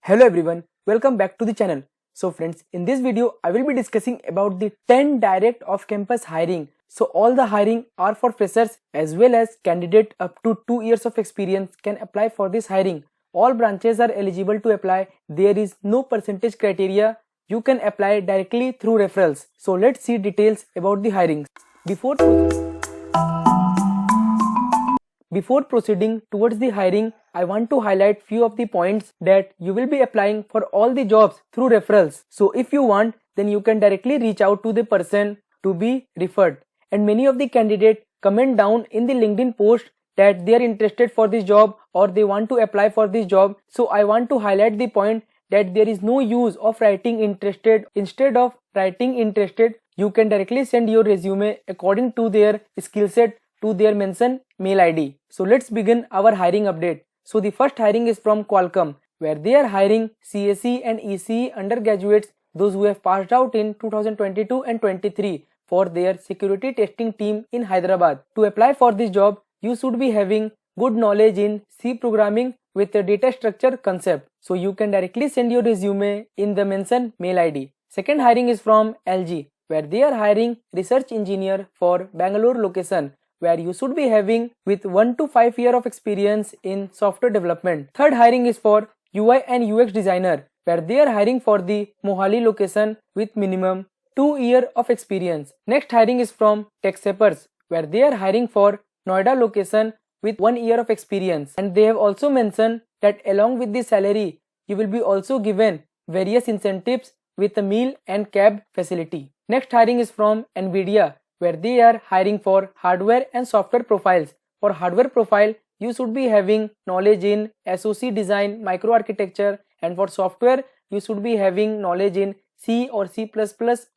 Hello everyone, welcome back to the channel. So friends, in this video I will be discussing about the 10 direct off-campus hiring. So all the hiring are for freshers as well as candidate up to 2 years of experience can apply for this hiring. All branches are eligible to apply. There is no percentage criteria. You can apply directly through referrals. So let's see details about the hirings. Before proceeding towards the hiring, I want to highlight few of the points that you will be applying for all the jobs through referrals. So if you want, then you can directly reach out to the person to be referred. And many of the candidates comment down in the LinkedIn post that they are interested for this job or they want to apply for this job. So I want to highlight the point that there is no use of writing interested. Instead of writing interested, you can directly send your resume according to their skill set to their mentioned mail ID. So let's begin our hiring update. So the first hiring is from Qualcomm, where they are hiring CSE and ECE undergraduates, those who have passed out in 2022 and 23 for their security testing team in Hyderabad. To apply for this job, you should be having good knowledge in C programming with a data structure concept. So you can directly send your resume in the mentioned mail ID. Second hiring is from LG, where they are hiring research engineer for Bangalore location, where you should be having with 1 to 5 years of experience in software development. Third hiring is for UI and UX designer, where they are hiring for the Mohali location with minimum 2 years of experience. Next hiring is from TechSapers, where they are hiring for Noida location with 1 year of experience. And they have also mentioned that along with the salary, you will be also given various incentives with a meal and cab facility. Next hiring is from Nvidia, where they are hiring for hardware and software profiles. For hardware profile, you should be having knowledge in SoC design, microarchitecture, and for software, you should be having knowledge in C or C++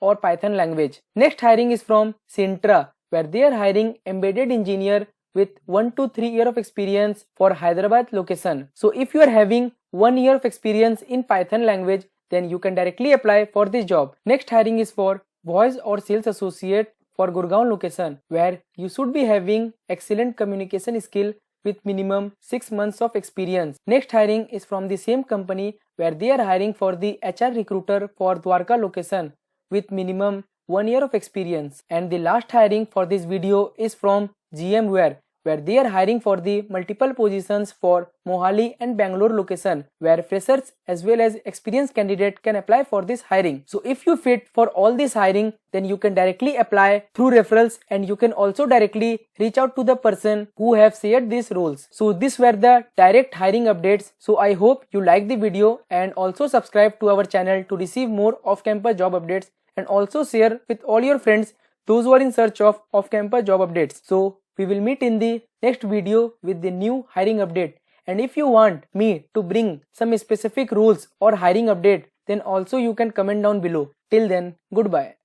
or Python language. Next hiring is from Sintra, where they are hiring embedded engineer with 1 to 3 years of experience for Hyderabad location. So if you are having 1 year of experience in Python language, then you can directly apply for this job. Next hiring is for voice or sales associate for Gurgaon location, where you should be having excellent communication skill with minimum 6 months of experience. Next hiring is from the same company, where they are hiring for the HR recruiter for Dwarka location with minimum 1 year of experience. And the last hiring for this video is from GMware, where they are hiring for the multiple positions for Mohali and Bangalore location, where freshers as well as experienced candidate can apply for this hiring. So if you fit for all this hiring, then you can directly apply through referrals, and you can also directly reach out to the person who have shared these roles. So these were the direct hiring updates. So I hope you like the video and also subscribe to our channel to receive more off-campus job updates, and also share with all your friends those who are in search of off-campus job updates. So we will meet in the next video with the new hiring update. And if you want me to bring some specific rules or hiring update, then also you can comment down below. Till then, goodbye.